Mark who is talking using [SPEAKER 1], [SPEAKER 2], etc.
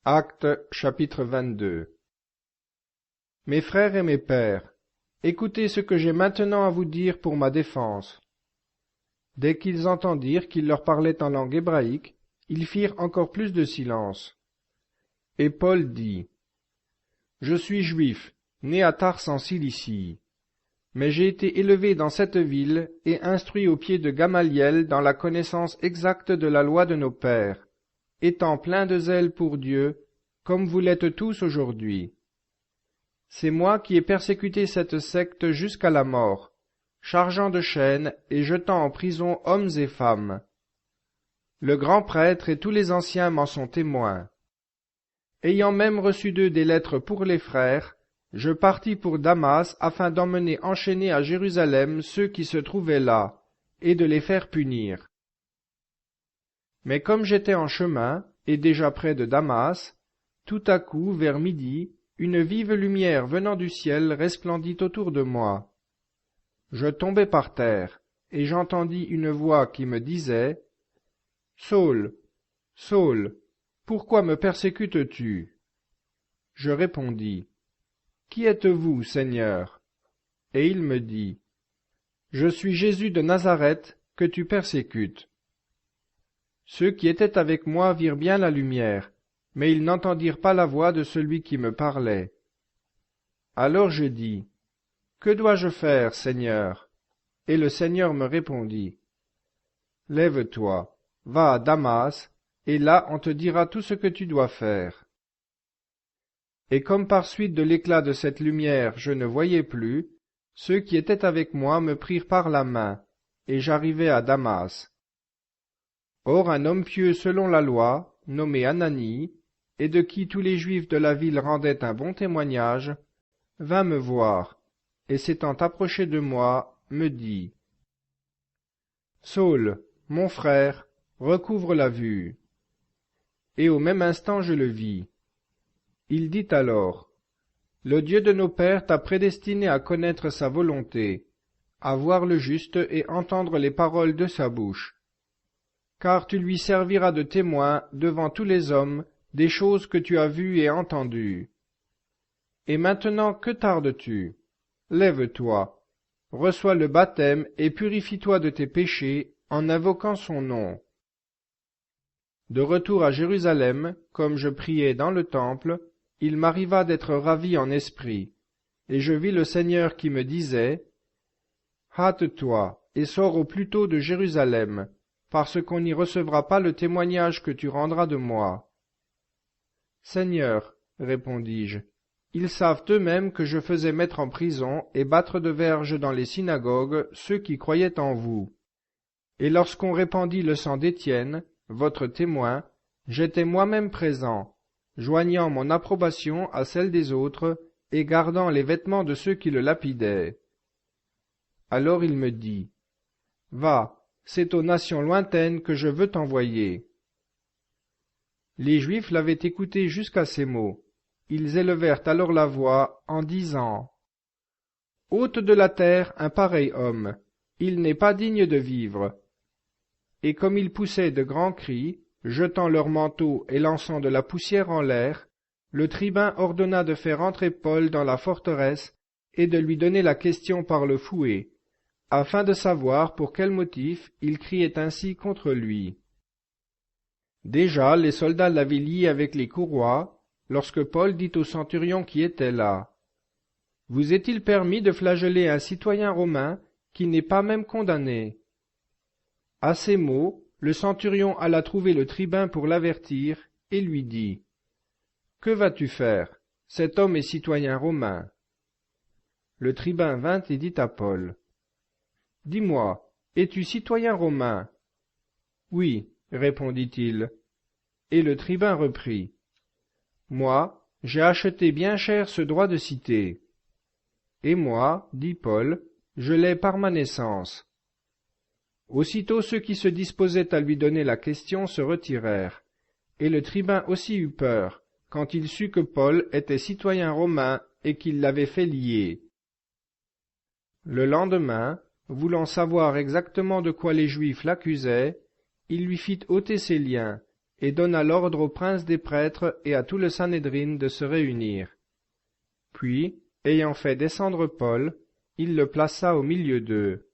[SPEAKER 1] Actes chapitre 22. Mes frères et mes pères, écoutez ce que j'ai maintenant à vous dire pour ma défense. Dès qu'ils entendirent qu'il leur parlait en langue hébraïque, ils firent encore plus de silence. Et Paul dit, « Je suis juif, né à Tars en Cilicie, mais j'ai été élevé dans cette ville et instruit aux pieds de Gamaliel dans la connaissance exacte de la loi de nos pères, étant plein de zèle pour Dieu, comme vous l'êtes tous aujourd'hui. C'est moi qui ai persécuté cette secte jusqu'à la mort, chargeant de chaînes et jetant en prison hommes et femmes. Le grand prêtre et tous les anciens m'en sont témoins. Ayant même reçu d'eux des lettres pour les frères, je partis pour Damas afin d'emmener enchaînés à Jérusalem ceux qui se trouvaient là, et de les faire punir. Mais comme j'étais en chemin, et déjà près de Damas, tout à coup, vers midi, une vive lumière venant du ciel resplendit autour de moi. Je tombai par terre, et j'entendis une voix qui me disait, « Saul, Saul, pourquoi me persécutes-tu » Je répondis, « Qui êtes-vous, Seigneur » Et il me dit, « Je suis Jésus de Nazareth que tu persécutes. » Ceux qui étaient avec moi virent bien la lumière, mais ils n'entendirent pas la voix de celui qui me parlait. Alors je dis, « Que dois-je faire, Seigneur » Et le Seigneur me répondit, « Lève-toi, va à Damas, et là on te dira tout ce que tu dois faire. » Et comme par suite de l'éclat de cette lumière je ne voyais plus, ceux qui étaient avec moi me prirent par la main, et j'arrivai à Damas. Or un homme pieux selon la loi, nommé Ananie, et de qui tous les Juifs de la ville rendaient un bon témoignage, vint me voir, et s'étant approché de moi, me dit, « Saul, mon frère, recouvre la vue. » Et au même instant je le vis. Il dit alors, « Le Dieu de nos pères t'a prédestiné à connaître sa volonté, à voir le juste et entendre les paroles de sa bouche. Car tu lui serviras de témoin devant tous les hommes des choses que tu as vues et entendues. Et maintenant que tardes-tu? Lève-toi, reçois le baptême et purifie-toi de tes péchés en invoquant son nom. » De retour à Jérusalem, comme je priais dans le temple, il m'arriva d'être ravi en esprit, et je vis le Seigneur qui me disait, « Hâte-toi et sors au plus tôt de Jérusalem, parce qu'on n'y recevra pas le témoignage que tu rendras de moi. » « Seigneur, répondis-je, ils savent eux-mêmes que je faisais mettre en prison et battre de verges dans les synagogues ceux qui croyaient en vous. Et lorsqu'on répandit le sang d'Étienne, votre témoin, j'étais moi-même présent, joignant mon approbation à celle des autres et gardant les vêtements de ceux qui le lapidaient. » Alors il me dit, « Va, c'est aux nations lointaines que je veux t'envoyer. » Les Juifs l'avaient écouté jusqu'à ces mots. Ils élevèrent alors la voix en disant, « Ôte de la terre un pareil homme, il n'est pas digne de vivre. » Et comme ils poussaient de grands cris, jetant leurs manteaux et lançant de la poussière en l'air, le tribun ordonna de faire entrer Paul dans la forteresse et de lui donner la question par le fouet, afin de savoir pour quel motif il criait ainsi contre lui. Déjà les soldats l'avaient lié avec les courroies, lorsque Paul dit au centurion qui était là, « Vous est-il permis de flageller un citoyen romain qui n'est pas même condamné ?» À ces mots, le centurion alla trouver le tribun pour l'avertir et lui dit, « Que vas-tu faire? Cet homme est citoyen romain. » Le tribun vint et dit à Paul, « Dis-moi, es-tu citoyen romain? » « Oui, répondit-il. Et le tribun reprit, « Moi, j'ai acheté bien cher ce droit de cité. » « Et moi, dit Paul, je l'ai par ma naissance. » Aussitôt ceux qui se disposaient à lui donner la question se retirèrent, et le tribun aussi eut peur, quand il sut que Paul était citoyen romain et qu'il l'avait fait lier. Le lendemain, voulant savoir exactement de quoi les Juifs l'accusaient, il lui fit ôter ses liens, et donna l'ordre aux princes des prêtres et à tout le Sanhédrin de se réunir. Puis, ayant fait descendre Paul, il le plaça au milieu d'eux.